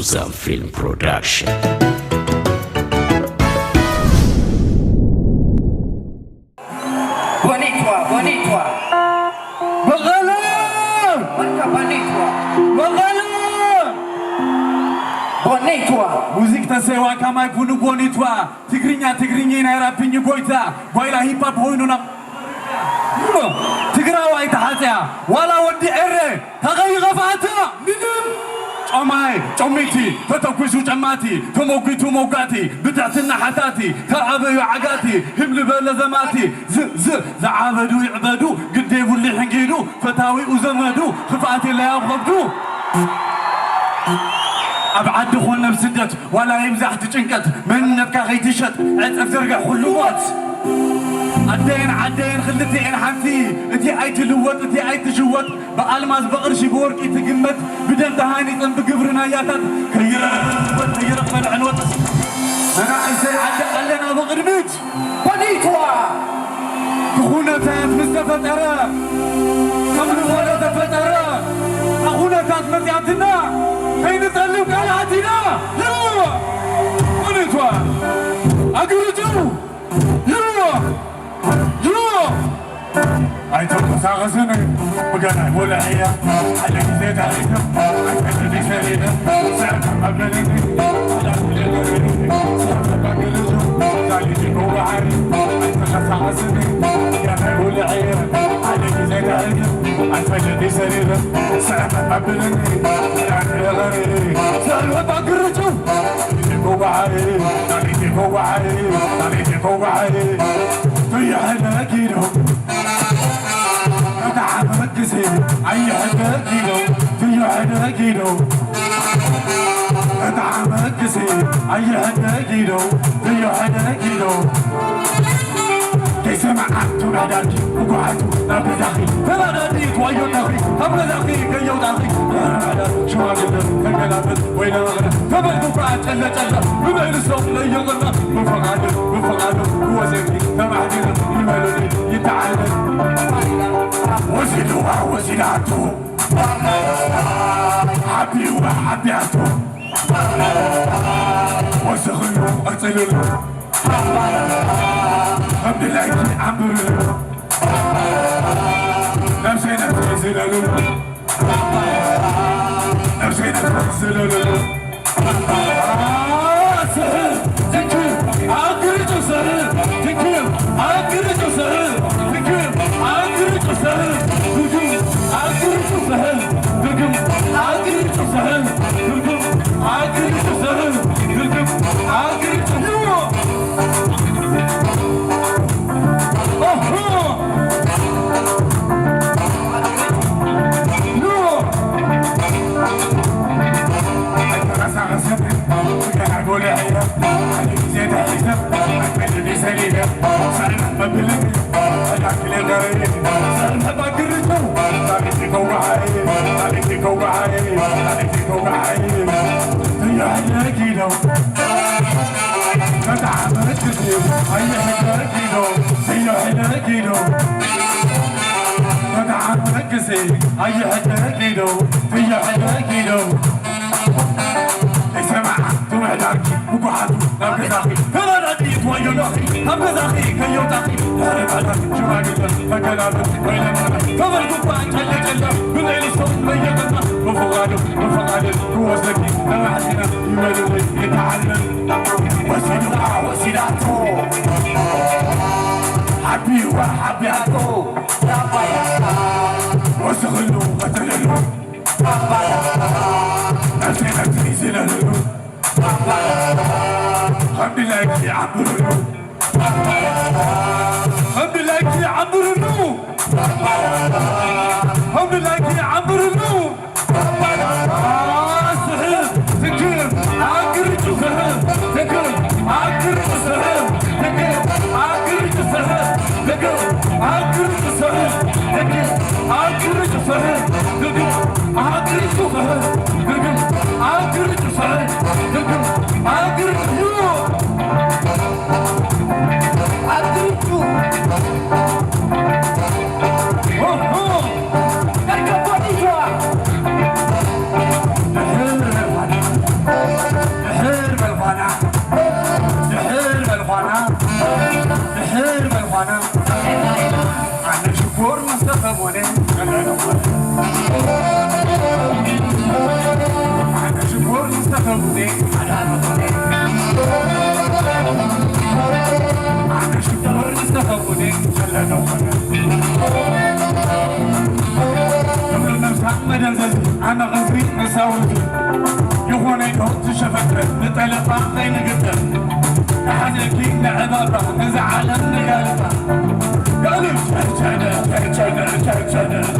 Suzan Film Production. Bonitwa. Bagala! Manka bonitwa. Bagala! Bonitwa. ሙዚቅ ተሰዋ ከማይ ኩኑ ቦኒቷ ትግርኛ ናይራብኝ ጎይታ ጎይላ ሂፓፕ ሆይኑና ትግራዋይ ተሓፅያ ዋላ ወዲ ዕረ ተቐይ ቐፋታ ምንም ጮማይ ጮሚቲ ተተኩሱ ጨማቲ ተሞጊቱ ሞጋቲ ብትዕትና ሓታቲ ተዓበዩ ዓጋቲ ህብል በለ ዘማቲ ዝዓበዱ ይዕበዱ ግደይቡሉ ሕንጊዱ ፈታዊኡ ዘመዱ ክፍኣት የለያኸብዱ أبعد خون بسدت ولا يمزح تشنكت من نبكى غيتشت عتف ترجع خلوات عدين خلتي عين حمتي انتي اي تلوت انتي اي تشوت بألماس بقرش بورك تقمت بدم تهاني تنب قبرنا ياتت كيرق من عنوت انا عايزة عدى قلنا بغرمت Bonitwa. تخونا تات مستفترة قبل ولا تفترة أخونا تات مزياتنا كي نتعلم كالعاتنا لا ونتوى أقرجو لا أيتم ساغسني وقنا ولا هي على زيت علينا أكثر سرينا سعد مبلغني على كل غيري سعد بقرجو زالي جوا عاري أكثر ساغسني وقنا ولا هي على زيت علينا أكثر سرينا سعد مبلغني على كل غيري سعد بقرجو جوا عاري زالي جوا عاري زالي جوا عاري في حنا كيلو أدعم ركزي أي حدا كيلو في حدا كيلو أدعم ركزي أي حدا كيلو في حدا كيلو كيف معكتو ناداكي وقعتو نبي داخي فلا ناديك ويو داخي أبغى داخي كيو داخي شو عجبنا فكلابت وين أغنى تبقوا بعد جلة بمين الصوت لي يغنى بفقعدو هو زيكي تبعدنا يمالوني يتعلم وزنوا وزناتو حبي وحبياتو وسخنوا أقتلوا الحمد لله عمرو نمشينا تنزلوا نمشينا تنزلوا سهل تكير أقرجوا سهل تكير أقرجوا سهل تكير أقرجوا سهل هجوم أقرجوا سهل هجوم أقرجوا سهل هجوم أقرجوا سهل هجوم أقرجوا أي حدا كيلو في حدا كيلو اسمع توع داكي وقعدو نبقى داخي فلا نديت ويو داخي نبقى داخي كيو داخي هارب على شو عقلنا فكلابت وين مانا فما القطع جلة بالليل الصوت لي غنى وفقادو هو زكي لما حسنا يمالوني يتعلم وسيلاتو حبي وحبياتو وسخنوا قتلوا نسينا تنزلوا الحمد لله يا عمرو الحمد لله يا عمرو الحمد لله يا عمرو سهل سكر عقرجوا سهل سكر عقرجوا سهل سكر عقرجوا سهل سكر عقرجوا سهل سكر عقرجوا سهل سكر عقرجوا سهل سكر عقرجوا سهل سكر عقرجوا عقرجوا اركب بونيتوا نستخبوني أنا شكور نستخبوني خلا نوخنا قبل المسح مدلزل أنا غزري نساوتي يخوني نوت شفتر نتلقى غين قدر حزكي نعبابا نزعل النقالبا قالوا شرشنا شرشنا شرشنا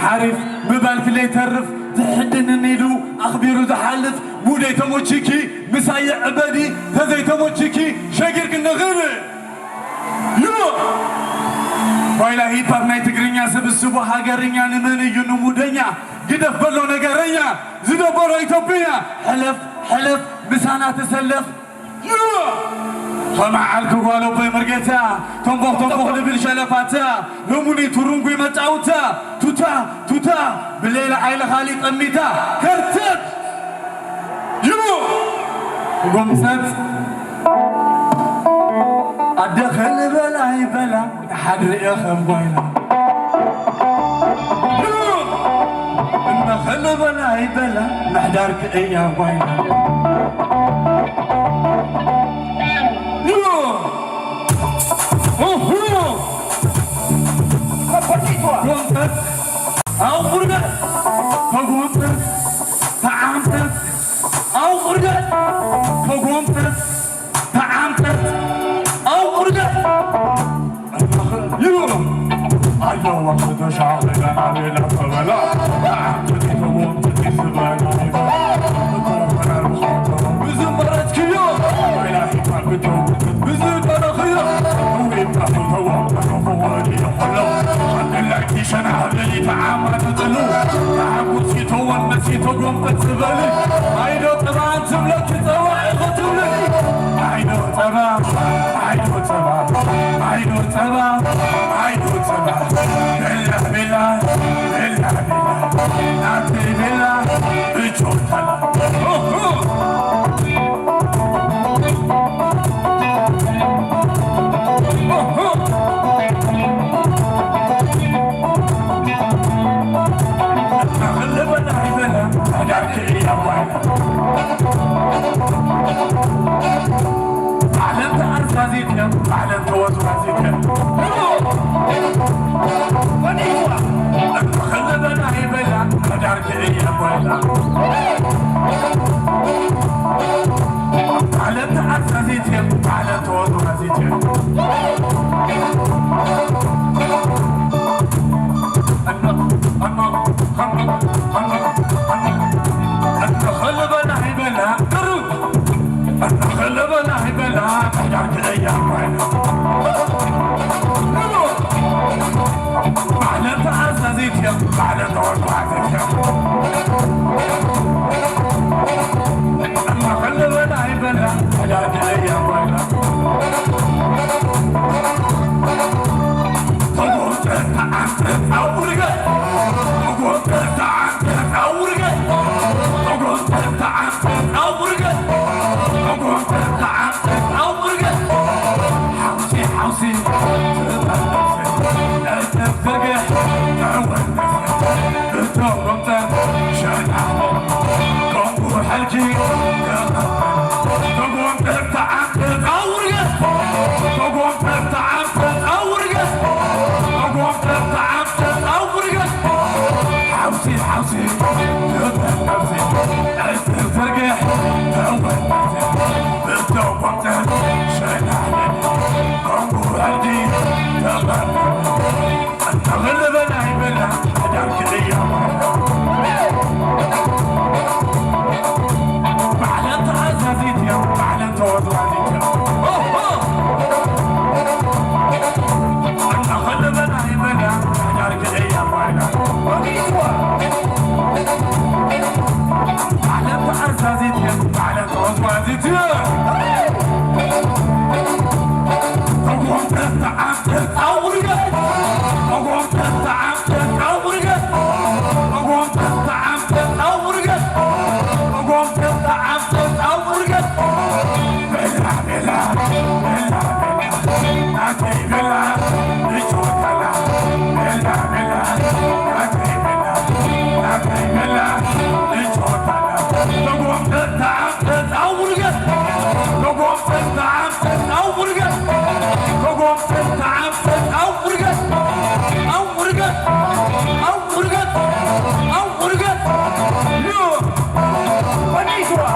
حارف ببالك اللي يترف تحدن النيلو أخبيرو تحلف بودي تموتشيكي مسايا عبادي تزي تموتشيكي شاكرك النغيري يو بايلا هي بابناي تقرينيا سبسوبو هاقرينيا نماني ينو مودنيا قدف بلو نقرينيا زدو برو إيتوبيا حلف مسانا تسلف يو خما عالكو قالوا بي مرقتا تنبوخ نبيل شلفاتا لوموني ترونقوي متعوتا توتا بالليلة عيلة خالي قميتا كرتت يو قمسات أدخل بلا حدر يخم بوينا يو النخل بلا محدارك ايا بوينا أو فرقة فقومت تعامت أو فرقة فقومت تعامت أو فرقة يوم أيوة وقت شعبي لنا علينا فبلا تعامت فقومت سباني بزمرت كيوم إلهي ما بدو بزيد أنا خير ويبقى متوقع فوالي حلو لكن شنا هذي تعامل تدلو تعامل سيتو ونسيتو قوم تسبلي عيدو طبعا تملك تواعي خطولي عيدو طبعا بالله ناتي بالله بيجو تلا أعلن توازن هذيك خلبنا هي بلا مدارك إيه أبوينا أعلن تعرف هذيك أعلن توازن هذيك خلبنا هي بلا خلبنا هي بلا مدارك إيه أبوينا أورجت أقوم تطلع أورجت حوسي حوسي لا تفرقح تعود بتوبة شنح قوم حلجي تقوم تطلع أورجت تقوم تطلع أورجت تقوم تطلع أورجت حوسي حوسي نفسي لا تفرقح تعود بتوبة شنح قوم حلجي أغلب العيبنا أدعك الأيام معلن تعزازيت يا معلن توضلانيت يا أغلب العيبنا أدعك الأيام بنيتوا معلن تعزازيت يا معلن توضلانيت يا تقوم تتعب أورجت تقوم تتعب أورجت تقوم تتعب أورجت تقوم تتعب أورجت بلا بلا بلا بلا أتي بلا بشوك لا بلا بلا أتي بلا أتي بلا بشوك لا تقوم تتعب أورجت تقوم تتعب أورجت تقوم تتعب أورجت أورجت أورجت أورجت يو بنيتوا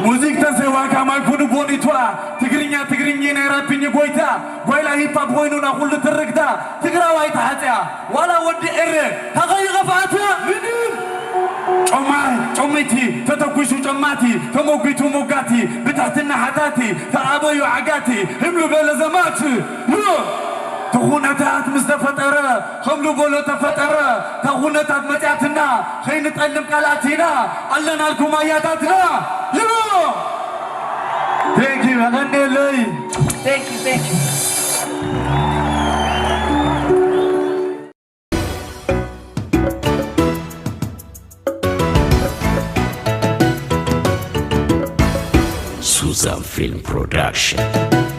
ሙዚክ ተሰዋ ካማይ ኩኑ ቦኒቷ ትግርኛ ትግርኛ ነራብኝ ጎይታ ጎይላ ሂፓፕ ኮይኑና ሁሉ ትርክታ ትግራዋይ ታሐጽያ ዋላ ወዲ እረ ተኸይኸፋታ ምንም ጮማይ ጮሚቲ ተተኩሱ ጮማቲ ተሞጊቱ ሞጋቲ ብታሕትና ሓታቲ ተኣበዩ ዓጋቲ ህምሉ በለ ዘማት ተኹነታት ምስ ተፈጠረ ከምሉ በሎ ተፈጠረ ተኹነታት መፅያትና ኸይንጠልም ቃላቲና ኣለናልኩም ኣያታትና ይቦ ቴንኪ ኣቐኒለይ Thank you, thank you. Suzan Film Production.